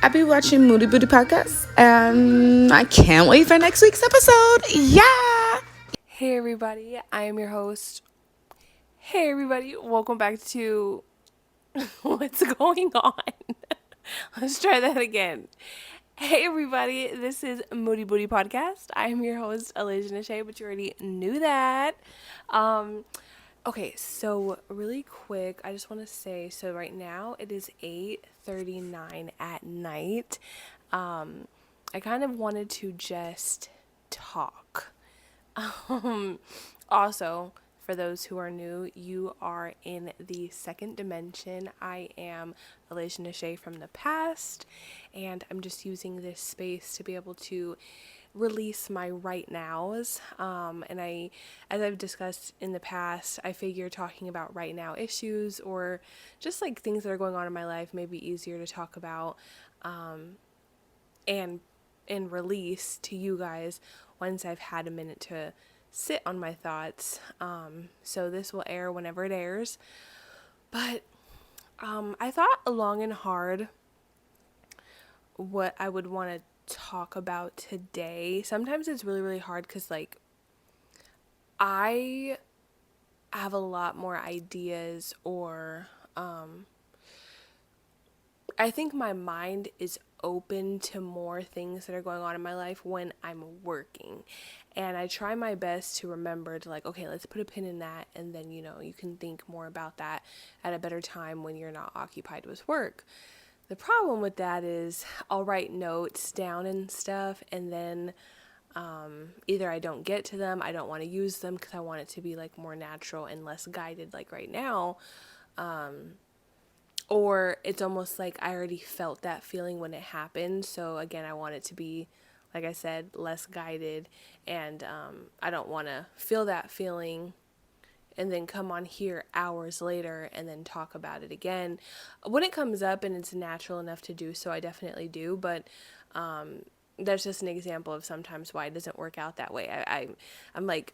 I'll be watching Moody Booty Podcast, and I can't wait for next week's episode. Yeah! Hey everybody, I am your host. Hey everybody, welcome back to What's Going On? Let's try that again. Hey everybody, this is Moody Booty Podcast. I am your host, Elijah Nashay, but you already knew that. Okay, so really quick, I just want to say, so right now it is 8:39 at night. I kind of wanted to just talk. Also, for those who are new, you are in the second dimension. I am Alicia Nashay from the past, and I'm just using this space to be able to release my right nows. As I've discussed in the past, I figure talking about right now issues or just like things that are going on in my life may be easier to talk about, and release to you guys once I've had a minute to sit on my thoughts. So this will air whenever it airs. But I thought long and hard what I would want to talk about today. Sometimes it's really, really hard because, like, I have a lot more ideas, or I think my mind is open to more things that are going on in my life when I'm working. And I try my best to remember to, like, okay, let's put a pin in that. And then, you can think more about that at a better time when you're not occupied with work. The problem with that is I'll write notes down and stuff, and then either I don't get to them, I don't want to use them because I want it to be like more natural and less guided, like right now. Or it's almost like I already felt that feeling when it happened. So again, I want it to be, like I said, less guided, and I don't want to feel that feeling and then come on here hours later and then talk about it again. When it comes up and it's natural enough to do so, I definitely do, but that's just an example of sometimes why it doesn't work out that way. I'm like,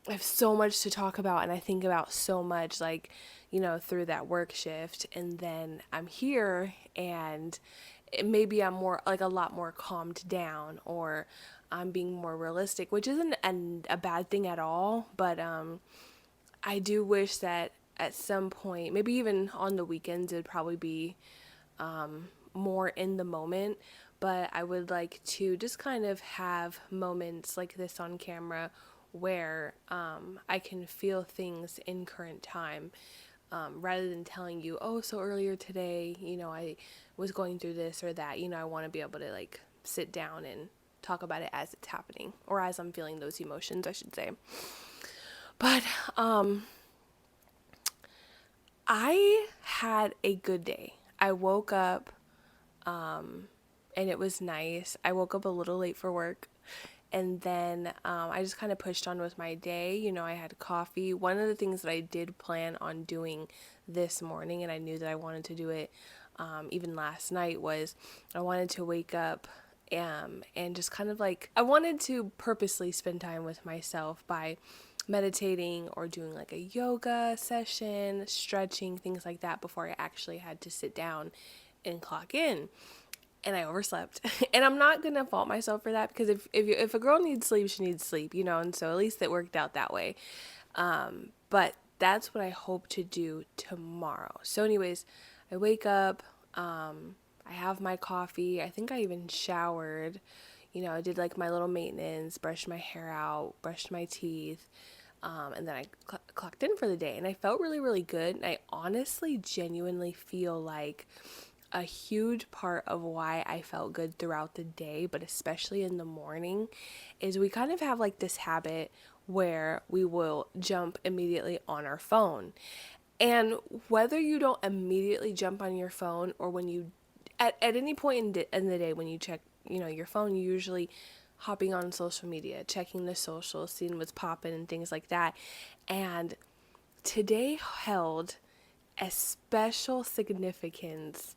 I have so much to talk about, and I think about so much, like, through that work shift, and then I'm here and maybe I'm more, like, a lot more calmed down, or I'm being more realistic, which isn't a bad thing at all, but I do wish that at some point, maybe even on the weekends, it'd probably be more in the moment. But I would like to just kind of have moments like this on camera where I can feel things in current time, rather than telling you, oh, so earlier today, I was going through this or that. I want to be able to, like, sit down and talk about it as it's happening, or as I'm feeling those emotions, I should say. But I had a good day. I woke up, and it was nice. I woke up a little late for work, and then I just kind of pushed on with my day. I had coffee. One of the things that I did plan on doing this morning, and I knew that I wanted to do it even last night, was I wanted to wake up and just kind of, like, I wanted to purposely spend time with myself by meditating or doing like a yoga session, stretching, things like that, before I actually had to sit down and clock in. And I overslept. And I'm not gonna fault myself for that, because if a girl needs sleep, she needs sleep, and so at least it worked out that way. But that's what I hope to do tomorrow. So anyways, I wake up, I have my coffee, I think I even showered, I did like my little maintenance, brushed my hair out, brushed my teeth, and then I clocked in for the day, and I felt really, really good. And I honestly, genuinely feel like a huge part of why I felt good throughout the day, but especially in the morning, is we kind of have like this habit where we will jump immediately on our phone. And whether you don't immediately jump on your phone, or when you, at any point in the day when you check, your phone, you usually hopping on social media, checking the socials, seeing what's popping and things like that. And today held a special significance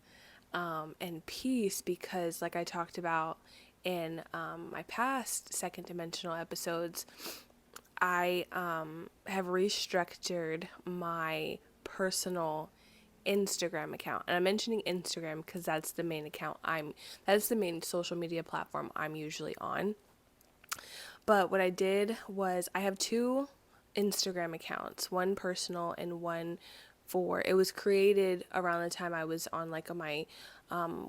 and peace, because, like I talked about in my past second dimensional episodes, I have restructured my personal Instagram account. And I'm mentioning Instagram because that's the main that's the main social media platform I'm usually on. But what I did was I have two Instagram accounts, one personal and one for, it was created around the time I was on like my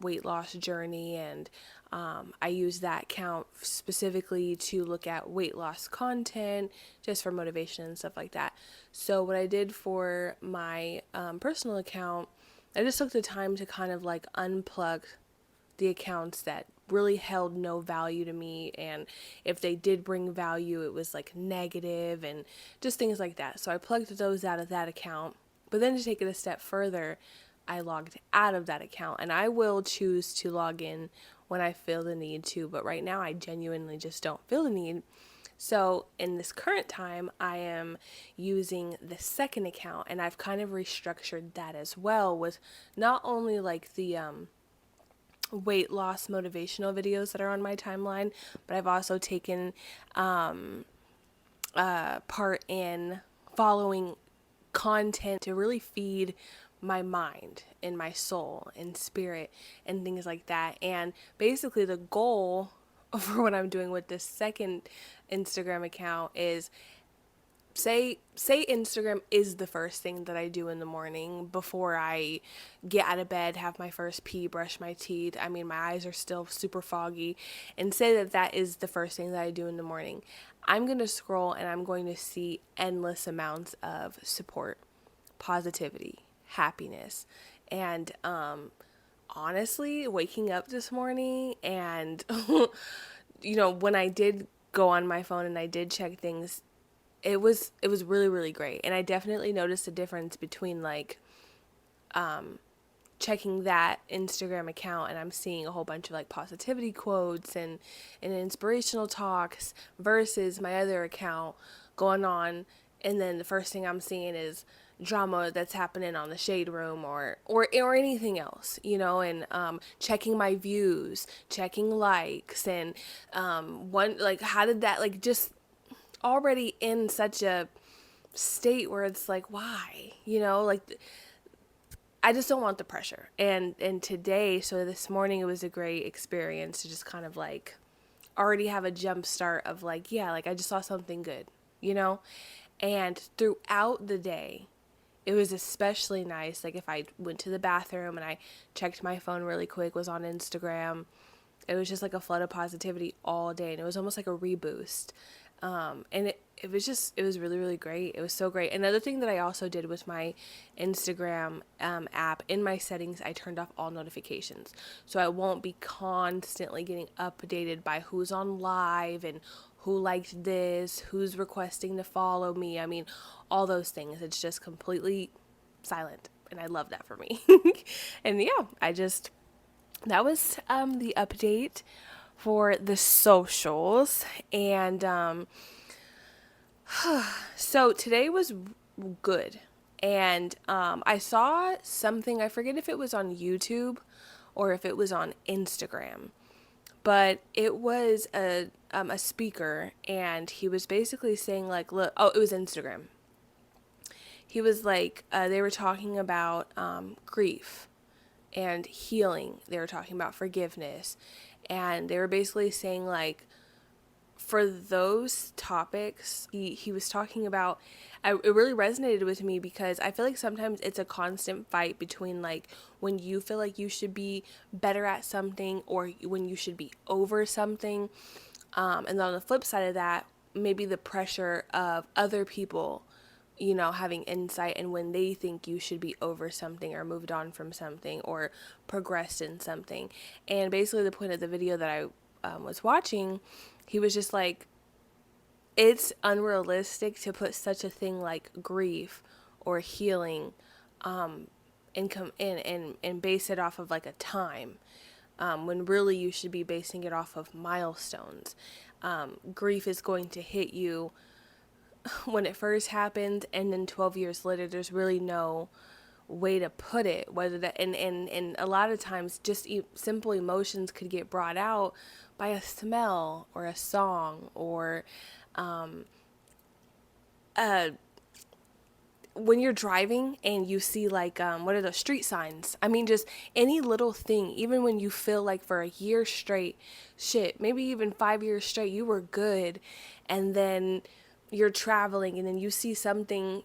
weight loss journey, and I used that account specifically to look at weight loss content, just for motivation and stuff like that. So what I did for my personal account, I just took the time to kind of like unplug the accounts that really held no value to me, and if they did bring value, it was like negative and just things like that. So I plugged those out of that account. But then to take it a step further, I logged out of that account, and I will choose to log in when I feel the need to, but right now I genuinely just don't feel the need. So in this current time, I am using the second account, and I've kind of restructured that as well, with not only like the weight loss motivational videos that are on my timeline, but I've also taken part in following content to really feed my mind and my soul and spirit and things like that. And basically the goal for what I'm doing with this second Instagram account is, say Instagram is the first thing that I do in the morning before I get out of bed, have my first pee, brush my teeth. I mean, my eyes are still super foggy, and say that that is the first thing that I do in the morning. I'm going to scroll and I'm going to see endless amounts of support, positivity, happiness, and honestly, waking up this morning and when I did go on my phone and I did check things, it was really, really great. And I definitely noticed a difference between like checking that Instagram account and I'm seeing a whole bunch of like positivity quotes and inspirational talks, versus my other account going on and then the first thing I'm seeing is drama that's happening on the shade room or anything else, and checking my views, checking likes, and one, like, how did that, like, just already in such a state where it's like, why, like, I just don't want the pressure. And today, so this morning, it was a great experience to just kind of like already have a jump start of like, yeah, like I just saw something good, and throughout the day, it was especially nice, like if I went to the bathroom and I checked my phone really quick, was on Instagram, it was just like a flood of positivity all day, and it was almost like a reboost. And it was really, really great. It was so great. Another thing that I also did with my Instagram app, in my settings, I turned off all notifications. So I won't be constantly getting updated by who's on live and who liked this, who's requesting to follow me. I mean, all those things. It's just completely silent. And I love that for me. And yeah, that was the update for the socials. And so today was good. And I saw something, I forget if it was on YouTube or if it was on Instagram, but it was a speaker, and he was basically saying like, look, oh, it was Instagram. He was like, they were talking about grief and healing. They were talking about forgiveness, and they were basically saying like, for those topics, he was talking about, it really resonated with me, because I feel like sometimes it's a constant fight between like when you feel like you should be better at something or when you should be over something. And then on the flip side of that, maybe the pressure of other people, having insight, and when they think you should be over something or moved on from something or progressed in something. And basically the point of the video that I was watching, he was just like, it's unrealistic to put such a thing like grief or healing and base it off of like a time, when really you should be basing it off of milestones. Grief is going to hit you when it first happened, and then 12 years later, there's really no way to put it, whether that, and a lot of times just simple emotions could get brought out by a smell or a song or when you're driving and you see like what are those street signs? I mean, just any little thing, even when you feel like for a year straight, shit, maybe even 5 years straight, you were good, and then you're traveling and then you see something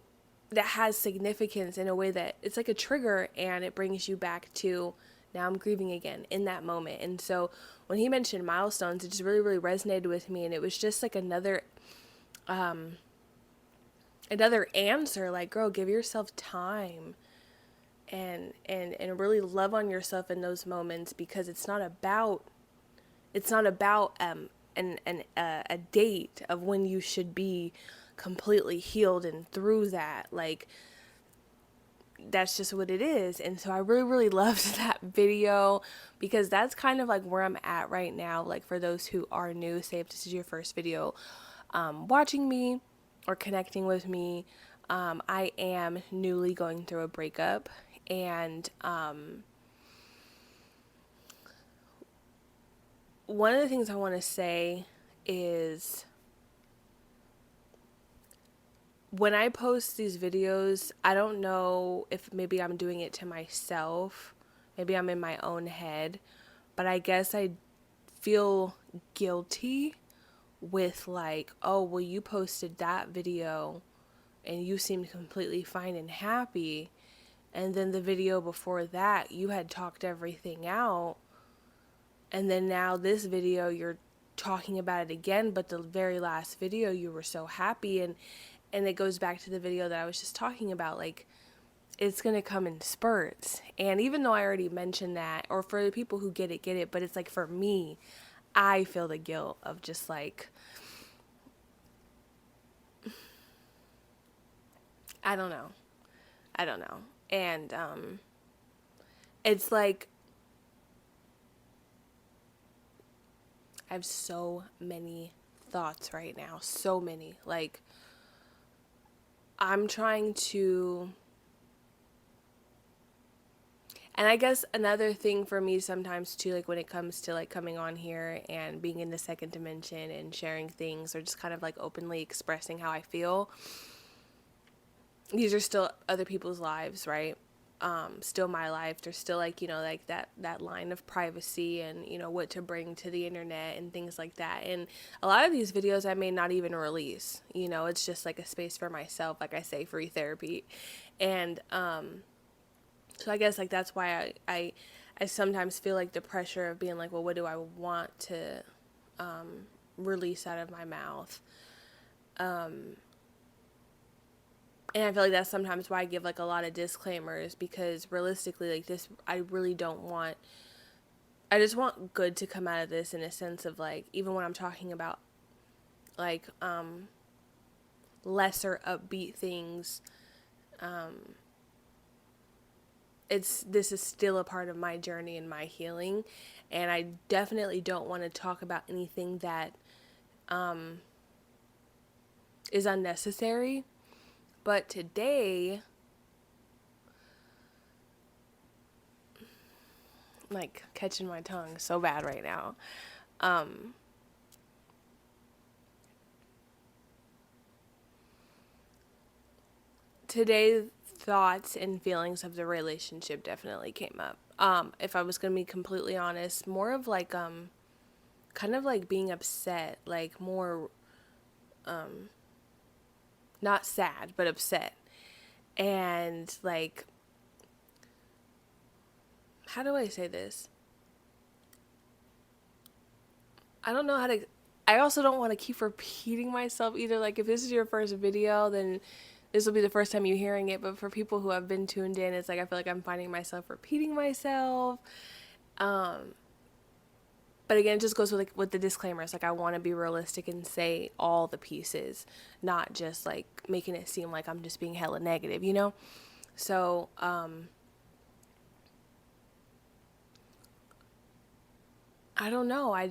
that has significance in a way that it's like a trigger, and it brings you back to, now I'm grieving again in that moment. And so when he mentioned milestones, it just really, really resonated with me, and it was just like another answer, like, girl, give yourself time and really love on yourself in those moments, because it's not about a date of when you should be completely healed and through that. Like, that's just what it is. And so I really, really loved that video, because that's kind of like where I'm at right now. Like, for those who are new, say if this is your first video watching me or connecting with me, I am newly going through a breakup. And one of the things I want to say is, when I post these videos, I don't know if maybe I'm doing it to myself, maybe I'm in my own head, but I guess I feel guilty with like, oh, well, you posted that video and you seemed completely fine and happy, and then the video before that you had talked everything out, and then now this video you're talking about it again, but the very last video you were so happy. And it goes back to the video that I was just talking about, like, it's going to come in spurts. And even though I already mentioned that, or for the people who get it, but it's like, for me, I feel the guilt of just like, I don't know. And it's like, I have so many thoughts right now, so many. Like, I'm trying to, and I guess another thing for me sometimes too, like when it comes to like coming on here and being in the second dimension and sharing things, or just kind of like openly expressing how I feel, these are still other people's lives, right? Still my life. There's still like, like that line of privacy, and, what to bring to the internet and things like that. And a lot of these videos I may not even release, it's just like a space for myself, like I say, free therapy. And, so I guess like that's why I sometimes feel like the pressure of being like, well, what do I want to, release out of my mouth? And I feel like that's sometimes why I give like a lot of disclaimers, because realistically, like this, I really don't want, I just want good to come out of this, in a sense of like, even when I'm talking about like, lesser upbeat things, this is still a part of my journey and my healing. And I definitely don't want to talk about anything that, is unnecessary. But today, like, catching my tongue so bad right now. Today, thoughts and feelings of the relationship definitely came up. If I was gonna be completely honest, more of like, kind of like being upset, like more, not sad, but upset. And like, how do I say this? I don't know how to, I also don't want to keep repeating myself either. Like, if this is your first video, then this will be the first time you're hearing it. But for people who have been tuned in, it's like, I feel like I'm finding myself repeating myself. But again, it just goes with like with the disclaimers. Like, I want to be realistic and say all the pieces, not just like making it seem like I'm just being hella negative, So, I don't know. I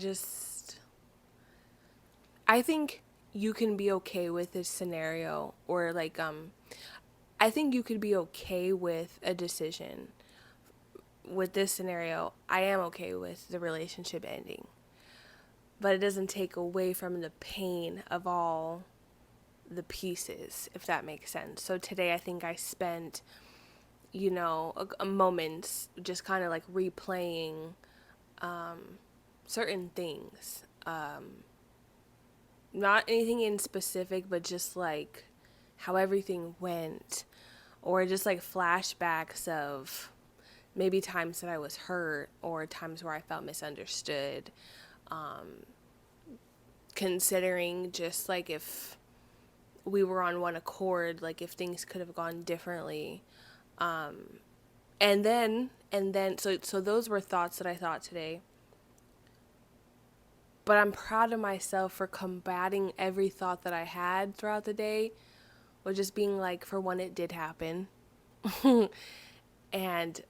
think you can be okay with this scenario, or like, I think you could be okay with a decision. With this scenario, I am okay with the relationship ending, but it doesn't take away from the pain of all the pieces, if that makes sense. So today I think I spent, a moment just kind of like replaying certain things. Not anything in specific, but just like how everything went, or just like flashbacks of maybe times that I was hurt or times where I felt misunderstood. Considering just like if we were on one accord, like if things could have gone differently. So those were thoughts that I thought today. But I'm proud of myself for combating every thought that I had throughout the day, or just being like, for one, it did happen. And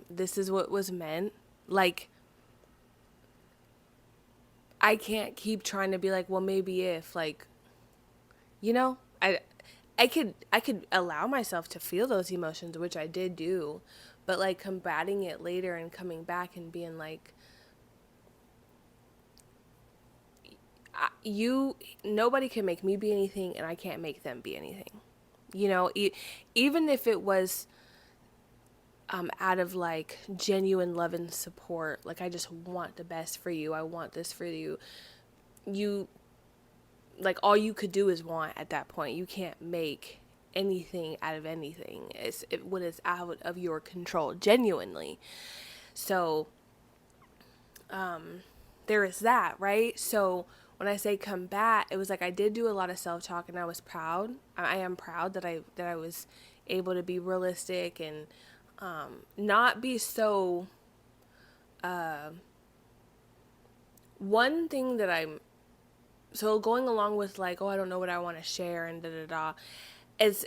this is what was meant. Like, I can't keep trying to be like, well, maybe if, like, I could allow myself to feel those emotions, which I did do, but like combating it later and coming back and being like, nobody can make me be anything, and I can't make them be anything. Even if it was out of like genuine love and support, like I just want the best for you, I want this for you. You, like, all you could do is want at that point. You can't make anything out of anything. When it's out of your control, genuinely. So there is that, right? So when I say combat, it was like I did do a lot of self-talk, and I was proud. I am proud that I was able to be realistic and not be so. One thing that so going along with like, oh, I don't know what I want to share and da da da. It's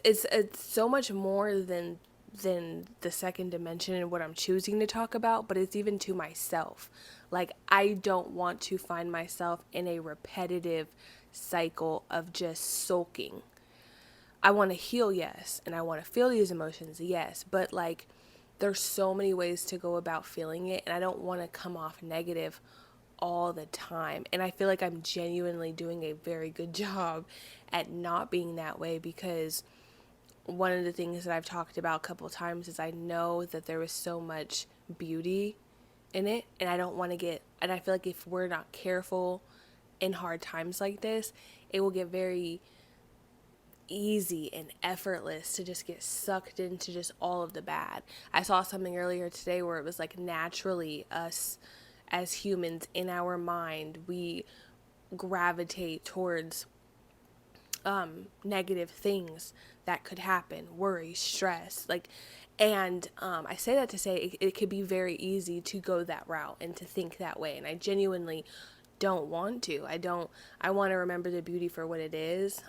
so much more than the second dimension and what I'm choosing to talk about, but it's even to myself. Like, I don't want to find myself in a repetitive cycle of just sulking. I want to heal, yes, and I want to feel these emotions, yes, but like there's so many ways to go about feeling it, and I don't want to come off negative all the time. And I feel like I'm genuinely doing a very good job at not being that way, because one of the things that I've talked about a couple of times is I know that there is so much beauty in it, and I don't want to and I feel like if we're not careful in hard times like this, it will get very easy and effortless to just get sucked into just all of the bad. I saw something earlier today where it was like, naturally us as humans in our mind, we gravitate towards negative things that could happen, worry, stress, like, and I say that to say it could be very easy to go that route and to think that way, and I genuinely don't want to. I want to remember the beauty for what it is,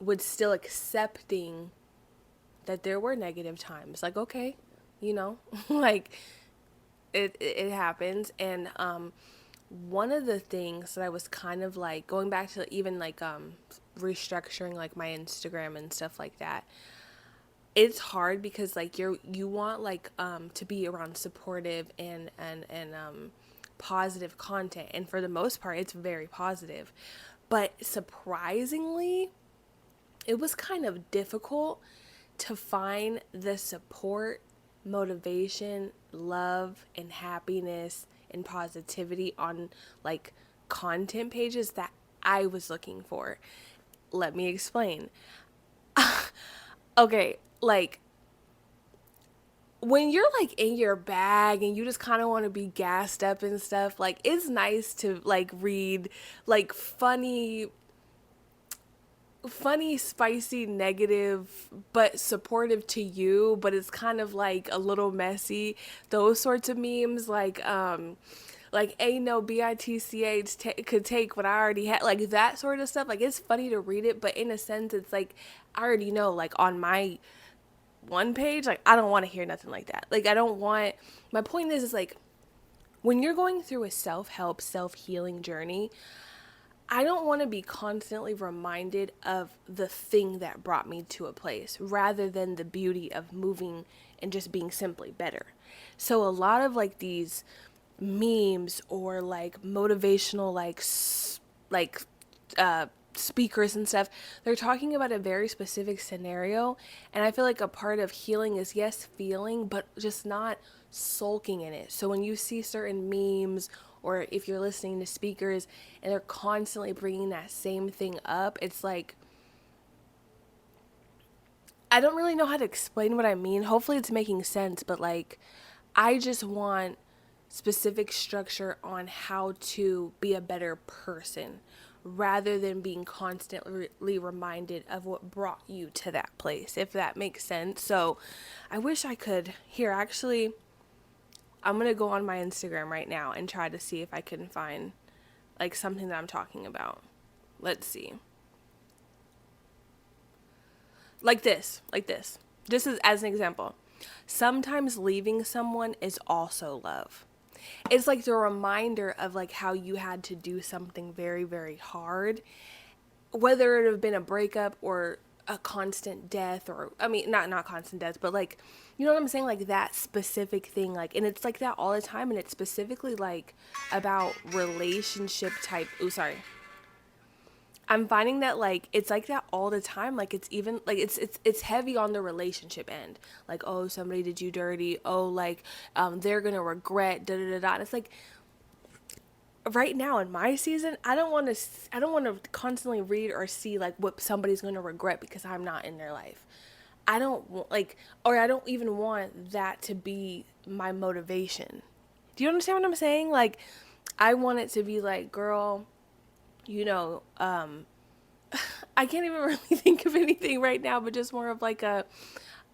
with still accepting that there were negative times, like, okay, like it happens. And one of the things that I was kind of like going back to, even like restructuring like my Instagram and stuff like that, it's hard because like you want like to be around supportive and positive content, and for the most part it's very positive, but surprisingly it was kind of difficult to find the support, motivation, love, and happiness and positivity on like content pages that I was looking for. Let me explain. Okay, like when you're like in your bag and you just kind of want to be gassed up and stuff, like it's nice to like read like funny, spicy, negative, but supportive to you, but it's kind of like a little messy. Those sorts of memes, like ain't no bitch could take what I already had, like that sort of stuff. Like, it's funny to read it, but in a sense, it's like I already know. Like on my one page, like I don't want to hear nothing like that. Like I don't want. My point is like when you're going through a self-help, self-healing journey, I don't want to be constantly reminded of the thing that brought me to a place rather than the beauty of moving and just being simply better. So a lot of like these memes or like motivational like speakers and stuff, they're talking about a very specific scenario. And I feel like a part of healing is, yes, feeling, but just not sulking in it. So when you see certain memes, or if you're listening to speakers and they're constantly bringing that same thing up, it's like, I don't really know how to explain what I mean. Hopefully it's making sense, but like, I just want specific structure on how to be a better person rather than being constantly reminded of what brought you to that place, if that makes sense. So I wish I could. Here, actually, I'm going to go on my Instagram right now and try to see if I can find like something that I'm talking about. Let's see. Like this. Just as an example. Sometimes leaving someone is also love. It's like the reminder of like how you had to do something very, very hard, whether it have been a breakup or a constant death, or I mean not constant death, but like, you know what I'm saying, like that specific thing, like, and it's like that all the time, and it's specifically like about relationship type. Oh, sorry. I'm finding that like it's like that all the time. Like it's even like it's heavy on the relationship end. Like, oh, somebody did you dirty. Oh, like they're gonna regret. Da da da da. And it's like right now in my season, I don't want to constantly read or see like what somebody's gonna regret because I'm not in their life. I don't like, or I don't even want that to be my motivation. Do you understand what I'm saying? Like, I want it to be like, girl, you know, I can't even really think of anything right now, but just more of like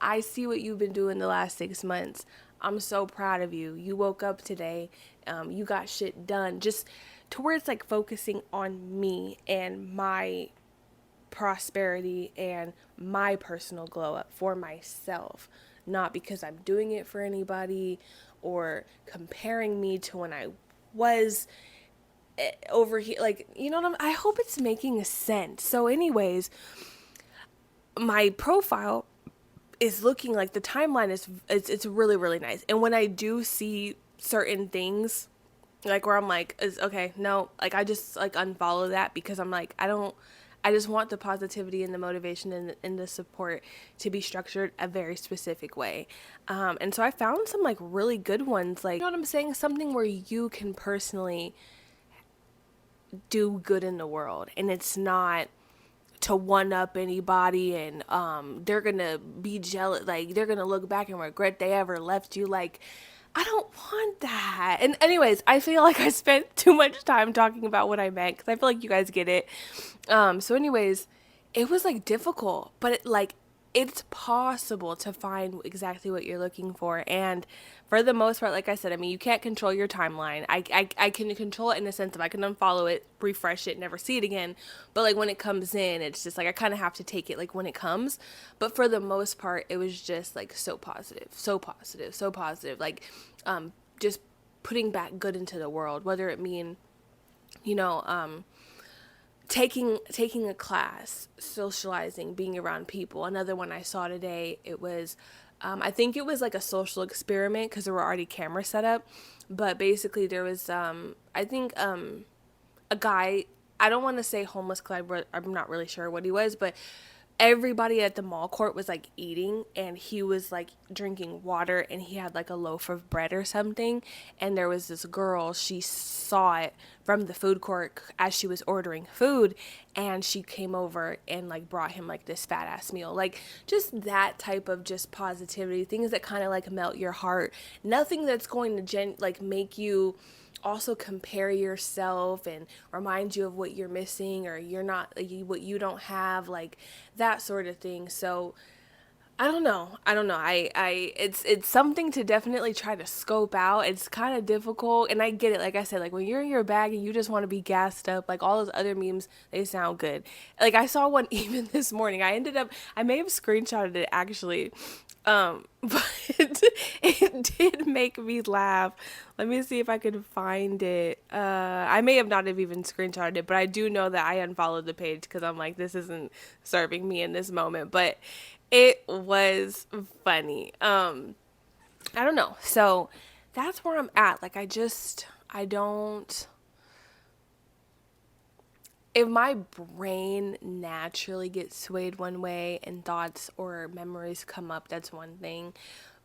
I see what you've been doing the last 6 months. I'm so proud of you. You woke up today. You got shit done. Just towards like focusing on me and my prosperity and my personal glow up for myself, not because I'm doing it for anybody or comparing me to when I was over here, like, you know what I hope it's making sense. So anyways, my profile is looking like the timeline is it's really, really nice. And when I do see certain things like where I'm like, is okay, no, like I just like unfollow that because I'm like, I just want the positivity and the motivation and the support to be structured a very specific way. And so I found some like really good ones, like, you know what I'm saying, something where you can personally do good in the world, and it's not to one up anybody, and they're gonna be jealous, like they're gonna look back and regret they ever left you. Like, I don't want that. And anyways, I feel like I spent too much time talking about what I meant because I feel like you guys get it. So anyways, it was like difficult, but it's possible to find exactly what you're looking for. And for the most part, like I said, I mean, you can't control your timeline. I can control it in the sense of I can unfollow it, refresh it, never see it again. But like when it comes in, it's just like I kind of have to take it like when it comes. But for the most part, it was just like so positive, so positive, so positive. Like just putting back good into the world, whether it mean, you know, taking a class, socializing, being around people. Another one I saw today, it was I think it was like a social experiment because there were already cameras set up, but basically there was I think a guy, I don't want to say homeless because I'm not really sure what he was, but everybody at the mall court was like eating, and he was like drinking water, and he had like a loaf of bread or something. And there was this girl, she saw it from the food court as she was ordering food, and she came over and like brought him like this fat ass meal. Like just that type of just positivity, things that kind of like melt your heart. Nothing that's going to like make you also compare yourself and remind you of what you're missing or you're not, like, what you don't have, like that sort of thing. So I don't know. It's something to definitely try to scope out. It's kind of difficult, and I get it. Like I said, like when you're in your bag and you just want to be gassed up, like all those other memes, they sound good. Like I saw one even this morning. I may have screenshotted it actually, but it did make me laugh. Let me see if I can find it. I may have not have even screenshotted it, but I do know that I unfollowed the page because I'm like, this isn't serving me in this moment. But it was funny. I don't know. So that's where I'm at. Like I don't, if my brain naturally gets swayed one way and thoughts or memories come up, that's one thing.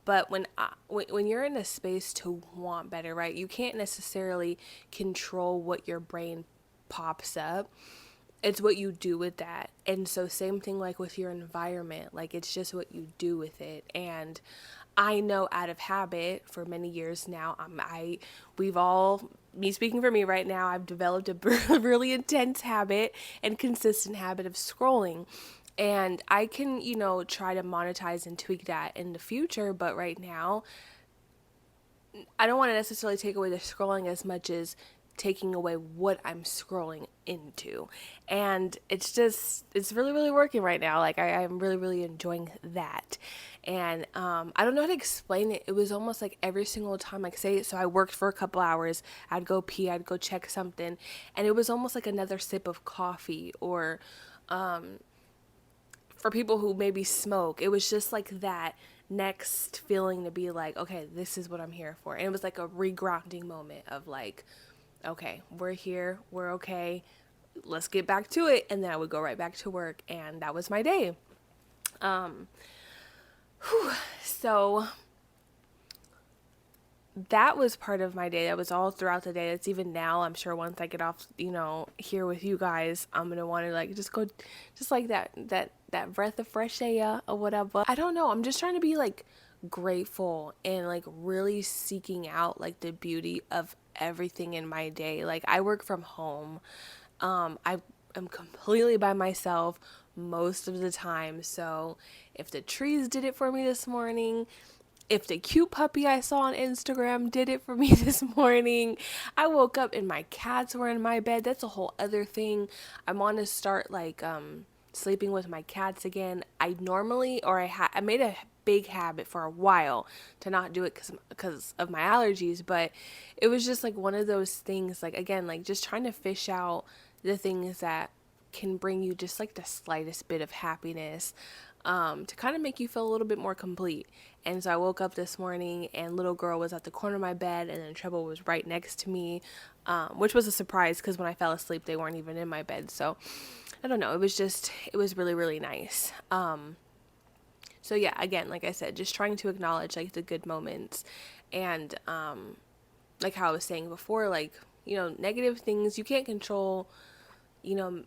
But when you're in a space to want better, right, you can't necessarily control what your brain pops up. It's what you do with that. And so same thing like with your environment, like it's just what you do with it. And I know out of habit for many years now, we've all, me speaking for me right now, I've developed a really intense habit and consistent habit of scrolling. And I can, try to monetize and tweak that in the future, but right now I don't want to necessarily take away the scrolling as much as taking away what I'm scrolling into. And it's really, really working right now. Like, I'm really, really enjoying that. And I don't know how to explain it. It was almost like every single time, like, say, so I worked for a couple hours, I'd go pee, I'd go check something, and it was almost like another sip of coffee. Or for people who maybe smoke, it was just like that next feeling to be like, okay, this is what I'm here for. And it was like a regrounding moment of like, okay, we're here, we're okay, let's get back to it. And then I would go right back to work, and that was my day. So that was part of my day. That was all throughout the day. It's even now. I'm sure once I get off, here with you guys, I'm gonna want to like just go, just like that breath of fresh air or whatever. I don't know. I'm just trying to be like grateful and like really seeking out like the beauty of everything in my day. Like, I work from home. I am completely by myself most of the time. So if the trees did it for me this morning, if the cute puppy I saw on Instagram did it for me this morning, I woke up and my cats were in my bed. That's a whole other thing. I want to start like sleeping with my cats again. I normally, or I made a big habit for a while to not do it because of my allergies, but it was just like one of those things, like, again, like just trying to fish out the things that can bring you just like the slightest bit of happiness, to kind of make you feel a little bit more complete. And so I woke up this morning and little girl was at the corner of my bed, and then Treble was right next to me, which was a surprise because when I fell asleep, they weren't even in my bed. So I don't know. It was really, really nice. So yeah, again, like I said, just trying to acknowledge like the good moments, and like how I was saying before, like, negative things you can't control, you know,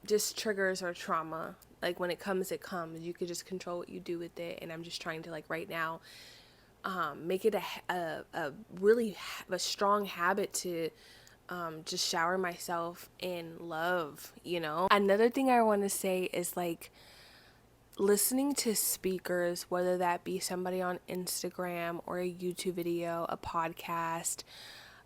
just triggers or trauma. Like, when it comes, it comes. You could just control what you do with it. And I'm just trying to, like, right now, make it a really a strong habit to just shower myself in love. Another thing I want to say is like listening to speakers, whether that be somebody on Instagram or a YouTube video, a podcast.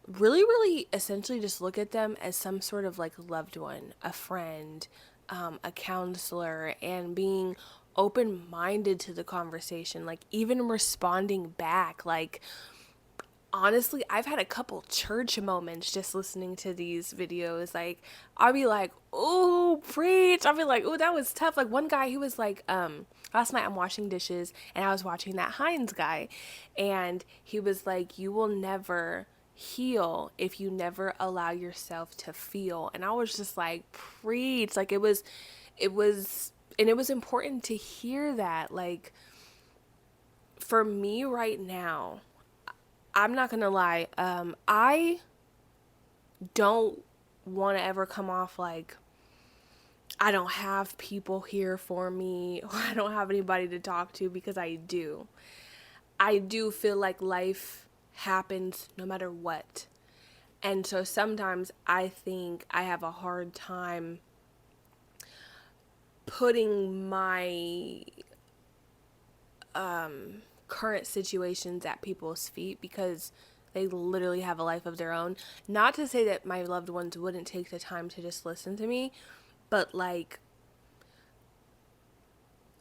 Really, really essentially just look at them as some sort of like loved one, a friend, a counselor, and being open-minded to the conversation, like even responding back. Like, honestly, I've had a couple church moments just listening to these videos. Like, I'll be like, oh, preach. I'll be like, oh, that was tough. Like, one guy, he was like, last night I'm washing dishes and I was watching that Heinz guy, and he was like, you will never heal if you never allow yourself to feel. And I was just like, preach. Like, it was and it was important to hear that. Like, for me right now, I'm not gonna lie, I don't want to ever come off like I don't have people here for me, or I don't have anybody to talk to, because I do. I do feel like life happens no matter what. And so sometimes I think I have a hard time putting my current situations at people's feet, because they literally have a life of their own. Not to say that my loved ones wouldn't take the time to just listen to me, but like,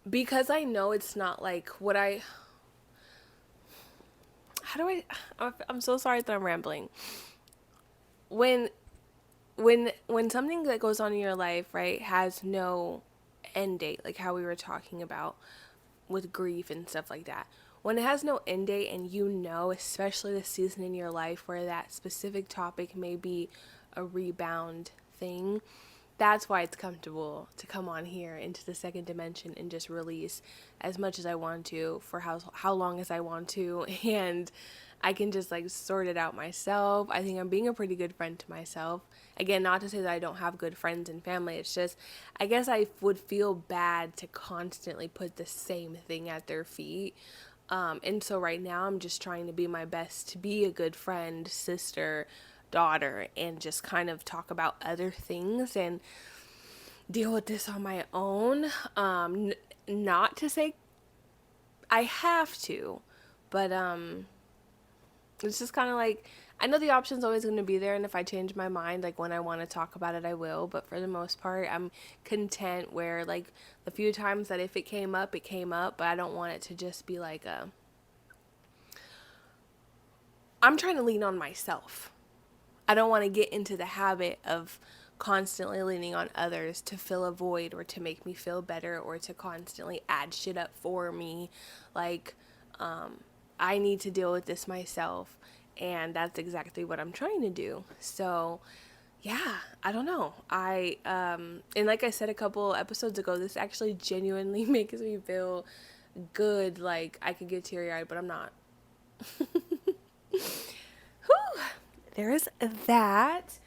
because I know it's not like what I, how do I'm so sorry that I'm rambling. When something that goes on in your life, right, has no end date, like how we were talking about with grief and stuff like that. When it has no end date, and especially the season in your life where that specific topic may be a rebound thing, that's why it's comfortable to come on here into the second dimension and just release as much as I want to for how long as I want to, and I can just like sort it out myself. I think I'm being a pretty good friend to myself. Again, not to say that I don't have good friends and family. It's just I guess I would feel bad to constantly put the same thing at their feet. And so right now I'm just trying to be my best to be a good friend, sister, daughter, and just kind of talk about other things and deal with this on my own. Not to say I have to, but it's just kind of like I know the option's always going to be there, and if I change my mind, like when I want to talk about it, I will. But for the most part, I'm content where like the few times that if it came up, it came up. But I don't want it to just be like a. I'm trying to lean on myself. I don't want to get into the habit of constantly leaning on others to fill a void or to make me feel better or to constantly add shit up for me. Like, I need to deal with this myself. And that's exactly what I'm trying to do. So, yeah, I don't know. And like I said a couple episodes ago, this actually genuinely makes me feel good. Like, I could get teary eyed, but I'm not. Whew, there is that.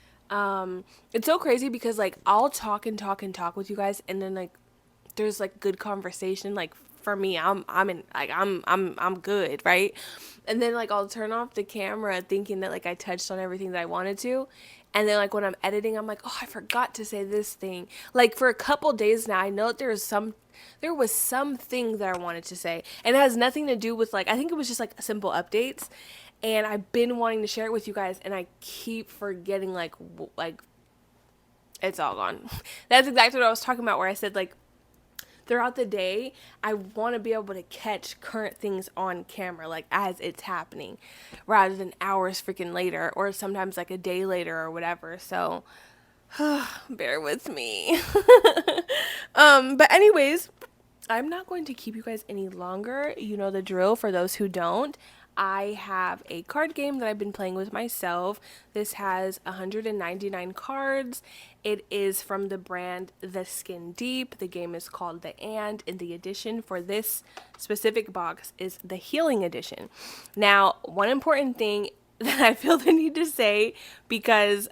It's so crazy because like I'll talk and talk and talk with you guys, and then like there's like good conversation. Like for me, I'm good, right? And then like I'll turn off the camera thinking that like I touched on everything that I wanted to. And then like when I'm editing, I'm like, oh, I forgot to say this thing. Like for a couple days now, I know that there was something that I wanted to say, and it has nothing to do with like I think it was just like simple updates, and I've been wanting to share it with you guys, and I keep forgetting like it's all gone. That's exactly what I was talking about, where I said like throughout the day, I want to be able to catch current things on camera, like as it's happening, rather than hours freaking later, or sometimes like a day later or whatever. So, bear with me. But anyways, I'm not going to keep you guys any longer. You know the drill for those who don't. I have a card game that I've been playing with myself. This has 199 cards. It is from the brand The Skin Deep. The game is called The And the edition for this specific box is the Healing Edition. Now, one important thing that I feel the need to say, because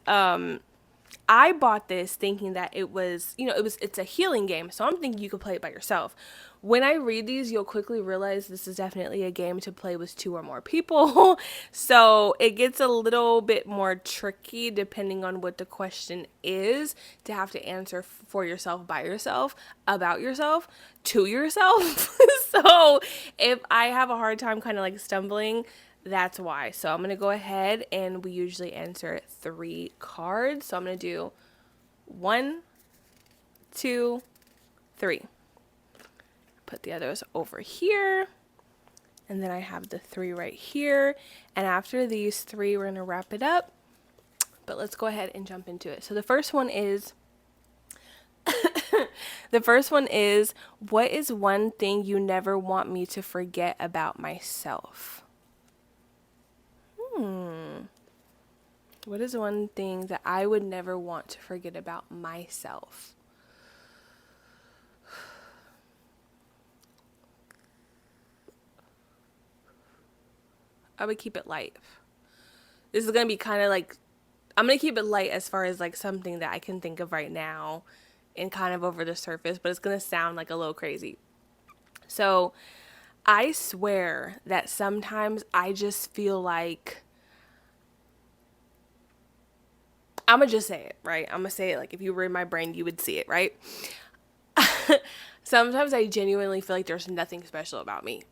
I bought this thinking that it was, it's a healing game. So I'm thinking you could play it by yourself. When I read these, you'll quickly realize this is definitely a game to play with 2 or more people. So it gets a little bit more tricky depending on what the question is to have to answer for yourself, by yourself, about yourself, to yourself. So if I have a hard time kind of like stumbling, that's why. So I'm going to go ahead, and we usually answer 3 cards. So I'm going to do 1, 2, 3. Put the others over here. And then I have the 3 right here. And after these 3, we're going to wrap it up. But let's go ahead and jump into it. So the first one is what is one thing you never want me to forget about myself? What is one thing that I would never want to forget about myself? I would keep it light. This is going to be kind of like, I'm going to keep it light as far as like something that I can think of right now and kind of over the surface, but it's going to sound like a little crazy. So I swear that sometimes I just feel like, I'm going to just say it, right? I'm going to say it like if you were in my brain, you would see it, right? Sometimes I genuinely feel like there's nothing special about me.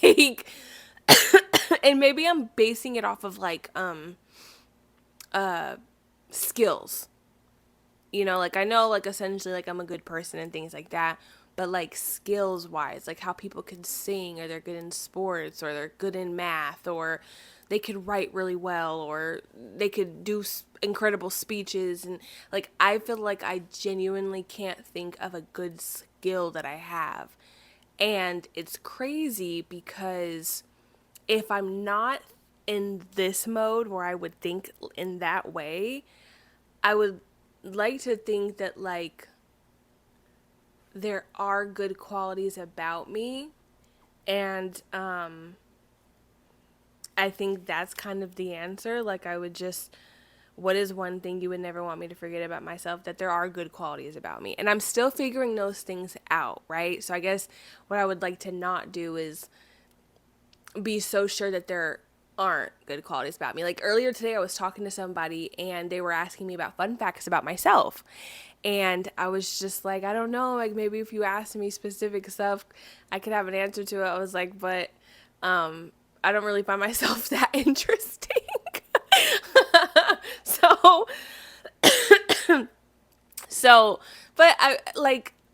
Like, and maybe I'm basing it off of like skills. Like I know like essentially like I'm a good person and things like that, but like skills wise, like how people can sing, or they're good in sports, or they're good in math, or they could write really well, or they could do incredible speeches, and like I feel like I genuinely can't think of a good skill that I have. And it's crazy because if I'm not in this mode where I would think in that way, I would like to think that like there are good qualities about me, and I think that's kind of the answer. Like, I would just, what is one thing you would never want me to forget about myself? That there are good qualities about me. And I'm still figuring those things out, right? So I guess what I would like to not do is be so sure that there aren't good qualities about me. Like earlier today, I was talking to somebody and they were asking me about fun facts about myself. And I was just like, I don't know, like maybe if you asked me specific stuff, I could have an answer to it. I was like, but I don't really find myself that interesting. so, so, but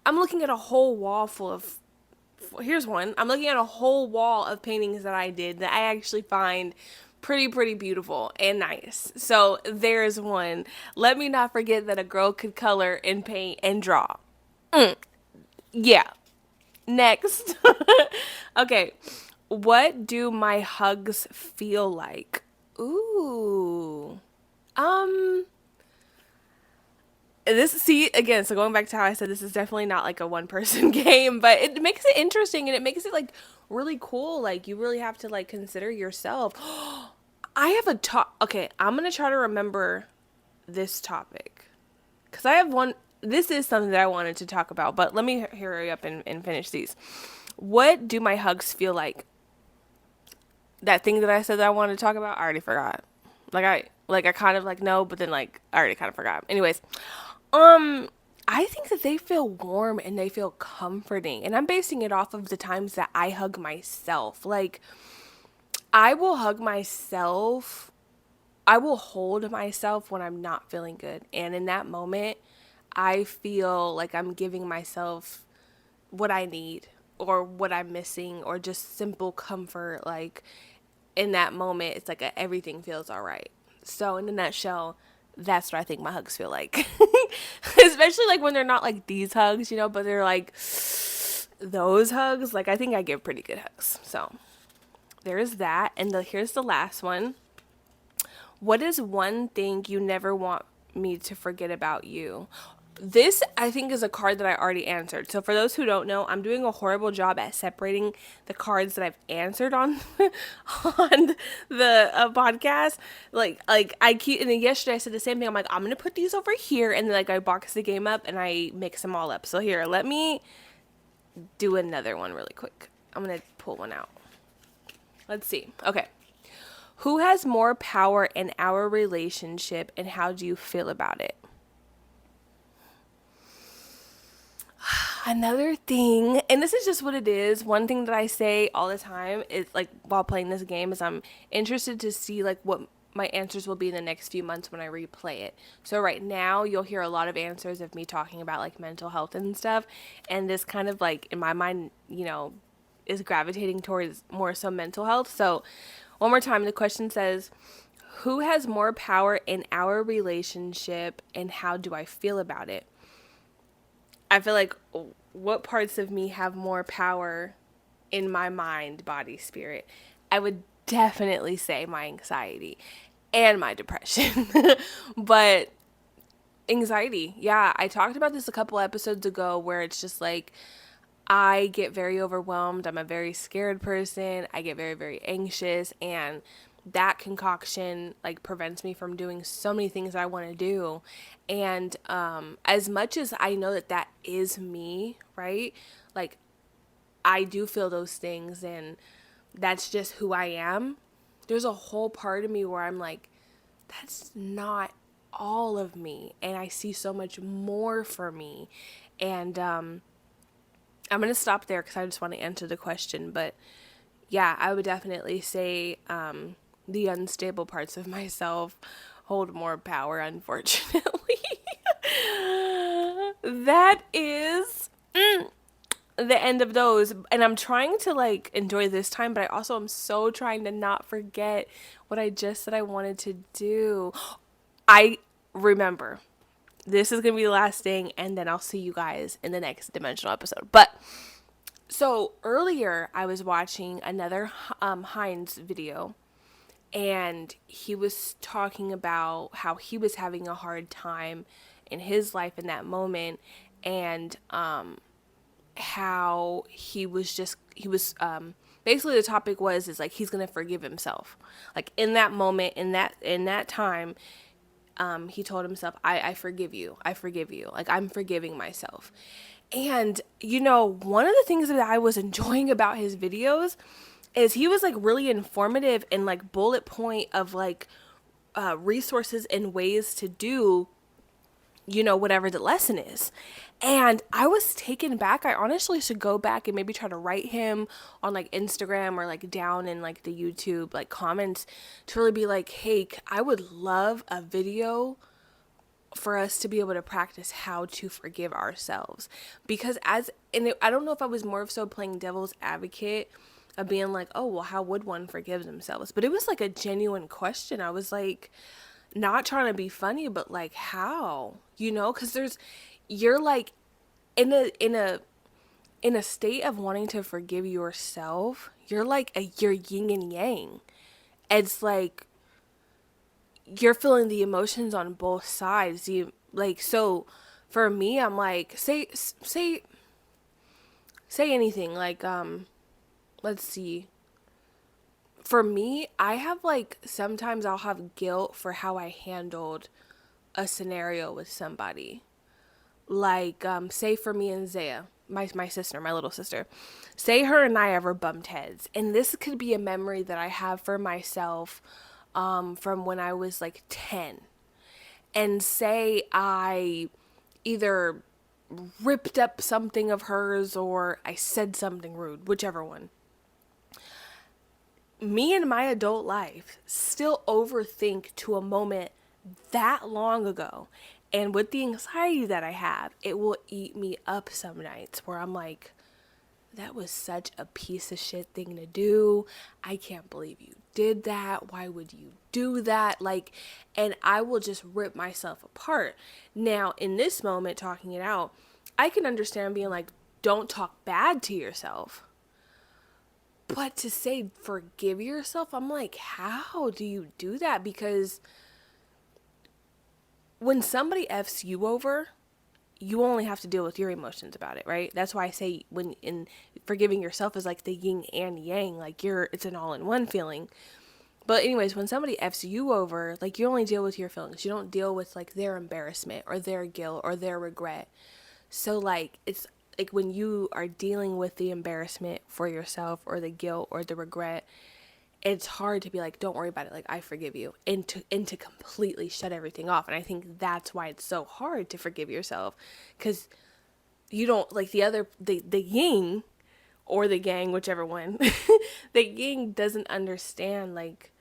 I'm looking at a whole wall full of, here's one. I'm looking at a whole wall of paintings that I did that I actually find pretty beautiful and nice. So there's one. Let me not forget that a girl could color and paint and draw. Yeah. Next. Okay. What do my hugs feel like? Ooh. This, see, again, so going back to how I said this is definitely not like a one person game, but it makes it interesting and it makes it like really cool. Like, you really have to like consider yourself. I have a top. Okay, I'm gonna try to remember this topic because I have one. This is something that I wanted to talk about, but let me hurry up and finish these. What do my hugs feel like? That thing that I said that I wanted to talk about, I already forgot. I kind of like know, but then like I already kind of forgot. Anyways, I think that they feel warm and they feel comforting, and I'm basing it off of the times that I hug myself. Like, I will hug myself. I will hold myself when I'm not feeling good, and in that moment, I feel like I'm giving myself what I need or what I'm missing or just simple comfort. Like, in that moment, it's like everything feels all right. So in a nutshell, that's what I think my hugs feel like. Especially like when they're not like these hugs, but they're like those hugs. Like, I think I give pretty good hugs. So there's that. And here's the last one. What is one thing you never want me to forget about you? This, I think, is a card that I already answered. So for those who don't know, I'm doing a horrible job at separating the cards that I've answered on on the podcast. Like I keep, and then yesterday I said the same thing. I'm like, I'm gonna put these over here, and then like I box the game up and I mix them all up. So here, let me do another one really quick. I'm gonna pull one out. Let's see. Okay. Who has more power in our relationship, and how do you feel about it? Another thing, and this is just what it is, one thing that I say all the time is, like, while playing this game, is I'm interested to see like what my answers will be in the next few months when I replay it. So right now you'll hear a lot of answers of me talking about like mental health and stuff, and this kind of like in my mind, is gravitating towards more so mental health. So one more time, the question says, who has more power in our relationship, and how do I feel about it? I feel like, what parts of me have more power in my mind, body, spirit? I would definitely say my anxiety and my depression. But anxiety, yeah, I talked about this a couple episodes ago where it's just like, I get very overwhelmed. I'm a very scared person. I get very anxious, and that concoction like prevents me from doing so many things I want to do. And as much as I know that that is me, right? Like, I do feel those things, and that's just who I am. There's a whole part of me where I'm like, that's not all of me, and I see so much more for me. And I'm going to stop there because I just want to answer the question. But yeah, I would definitely say the unstable parts of myself hold more power, unfortunately. That is the end of those. And I'm trying to like enjoy this time, but I also am so trying to not forget what I just said I wanted to do. I remember. This is going to be the last thing, and then I'll see you guys in the next dimensional episode. But so earlier I was watching another Heinz video, and he was talking about how he was having a hard time in his life in that moment, and how basically the topic is like he's gonna forgive himself, like in that moment, in that time. He told himself, I forgive you. I forgive you. Like, I'm forgiving myself. And, one of the things that I was enjoying about his videos is he was like really informative and like bullet point of like resources and ways to do whatever the lesson is. And I was taken back. I honestly should go back and maybe try to write him on like Instagram or like down in like the YouTube like comments to really be like, hey, I would love a video for us to be able to practice how to forgive ourselves. Because I don't know if I was more of so playing devil's advocate of being like, oh, well, how would one forgive themselves? But it was like a genuine question. I was like, not trying to be funny, but like, how? Because you're like in a state of wanting to forgive yourself. You're like you're yin and yang. It's like you're feeling the emotions on both sides. So for me, I'm like, say anything. Like, let's see. For me, I have like, sometimes I'll have guilt for how I handled a scenario with somebody. Like, say for me and Zaya, my sister, my little sister, say her and I ever bumped heads. And this could be a memory that I have for myself from when I was like 10. And say I either ripped up something of hers or I said something rude, whichever one. Me in my adult life still overthink to a moment that long ago. And with the anxiety that I have, it will eat me up some nights where I'm like, that was such a piece of shit thing to do. I can't believe you did that. Why would you do that? Like, and I will just rip myself apart. Now, in this moment, talking it out, I can understand being like, don't talk bad to yourself. But to say forgive yourself, I'm like, how do you do that? Because when somebody F's you over, you only have to deal with your emotions about it, right? That's why I say when in forgiving yourself is like the yin and yang, like it's an all-in-one feeling. But anyways, when somebody F's you over, like you only deal with your feelings. You don't deal with like their embarrassment or their guilt or their regret. So like it's like when you are dealing with the embarrassment for yourself or the guilt or the regret, it's hard to be like, don't worry about it, like I forgive you, and to completely shut everything off. And I think that's why it's so hard to forgive yourself, because you don't like the yin or the gang, whichever one. The yin doesn't understand like,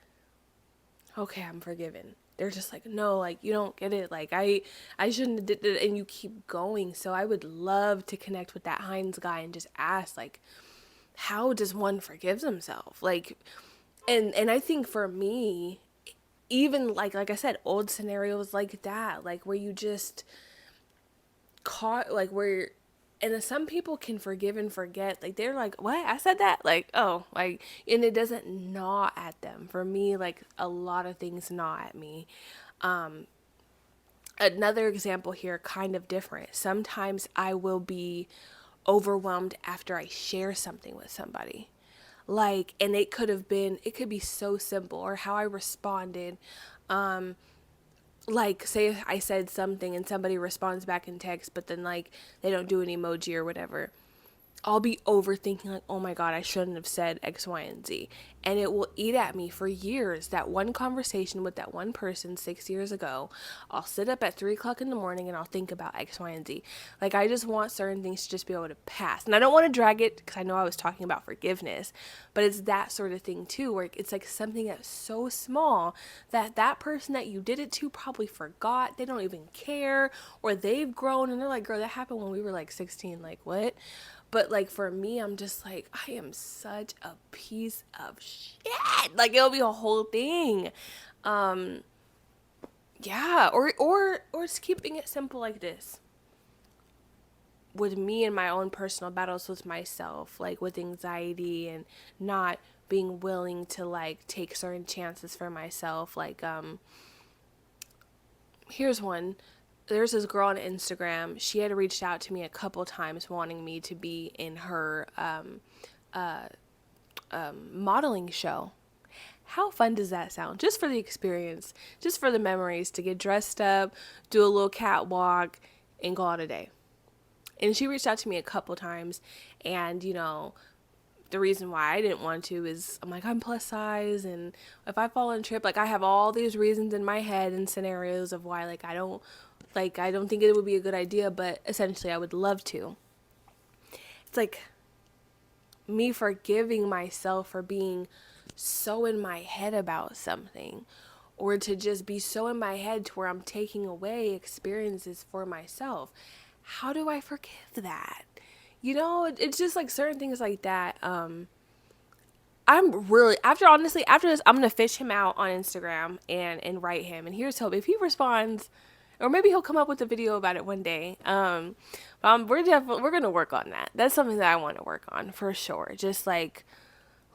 okay, I'm forgiven. They're just like, no, like you don't get it, like I shouldn't have did it, and you keep going. So I would love to connect with that Heinz guy and just ask like, how does one forgive themselves? Like, and I think for me, even like I said, old scenarios like that, like where you just caught, like where, and some people can forgive and forget, like they're like, what, I said that, like, oh, like, and it doesn't gnaw at them. For me, like a lot of things gnaw at me. Another example here, kind of different. Sometimes I will be overwhelmed after I share something with somebody. Like, and it could be so simple, or how I responded. Like, say I said something and somebody responds back in text, but then like they don't do an emoji or whatever. I'll be overthinking like, oh my God, I shouldn't have said X, Y, and Z. And it will eat at me for years. That one conversation with that one person 6 years ago, I'll sit up at 3 o'clock in the morning and I'll think about X, Y, and Z. Like, I just want certain things to just be able to pass. And I don't want to drag it because I know I was talking about forgiveness, but it's that sort of thing too, where it's like something that's so small that that person that you did it to probably forgot. They don't even care, or they've grown and they're like, girl, that happened when we were like 16. Like, what? But like for me, I'm just like, I am such a piece of shit. Like it'll be a whole thing. Yeah, or just keeping it simple like this. with me and my own personal battles with myself, like with anxiety and not being willing to like take certain chances for myself. Like, here's one. There's this girl on Instagram. She had reached out to me a couple times wanting me to be in her modeling show. How fun does that sound? Just for the experience, just for the memories, to get dressed up, do a little catwalk, and go out a day. And she reached out to me a couple times, and the reason why I didn't want to is I'm like, I'm plus size, and if I fall and trip, like I have all these reasons in my head and scenarios of why I don't think it would be a good idea, but essentially I would love to. It's like me forgiving myself for being so in my head about something, or to just be so in my head to where I'm taking away experiences for myself. How do I forgive that? It's just like certain things like that. I'm really, after this, I'm going to fish him out on Instagram and write him. And here's hope. If he responds, or maybe he'll come up with a video about it one day. We're going to work on that. That's something that I want to work on for sure. Just like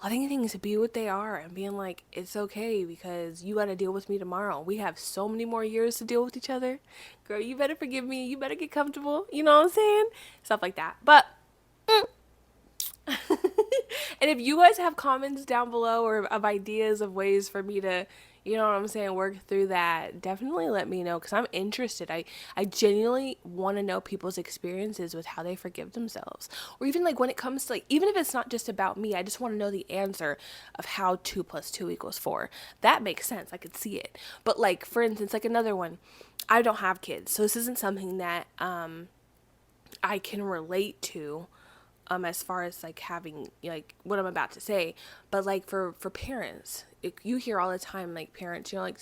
letting things be what they are and being like, it's okay because you got to deal with me tomorrow. We have so many more years to deal with each other. Girl, you better forgive me. You better get comfortable. You know what I'm saying? Stuff like that. But and if you guys have comments down below or of ideas of ways for me to, work through that, definitely let me know, because I'm interested. I genuinely want to know people's experiences with how they forgive themselves. Or even like when it comes to like, even if it's not just about me, I just want to know the answer of how 2 + 2 = 4. That makes sense. I could see it. But like, for instance, like another one, I don't have kids. So this isn't something that I can relate to. As far as like having like what I'm about to say, but like for parents, you hear all the time like parents, like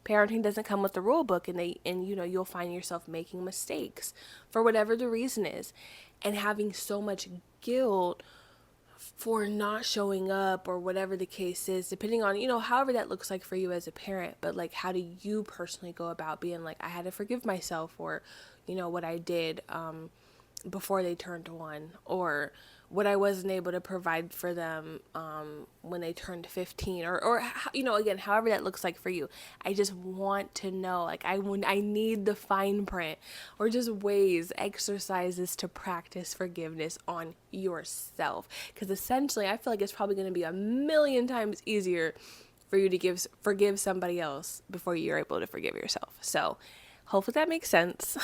parenting doesn't come with the rule book, and you'll find yourself making mistakes for whatever the reason is, and having so much guilt for not showing up or whatever the case is, depending on however that looks like for you as a parent. But like, how do you personally go about being like, I had to forgive myself for what I did before they turned 1, or what I wasn't able to provide for them when they turned 15, or again, however that looks like for you. I just want to know, like, I need the fine print, or just ways, exercises to practice forgiveness on yourself, because essentially I feel like it's probably going to be a million times easier for you to forgive somebody else before you're able to forgive yourself. So hopefully that makes sense.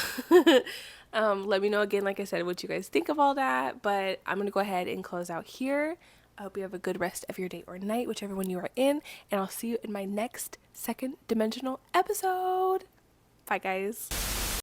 Let me know again, like I said, what you guys think of all that. But I'm going to go ahead and close out here. I hope you have a good rest of your day or night, whichever one you are in. And I'll see you in my next second dimensional episode. Bye, guys.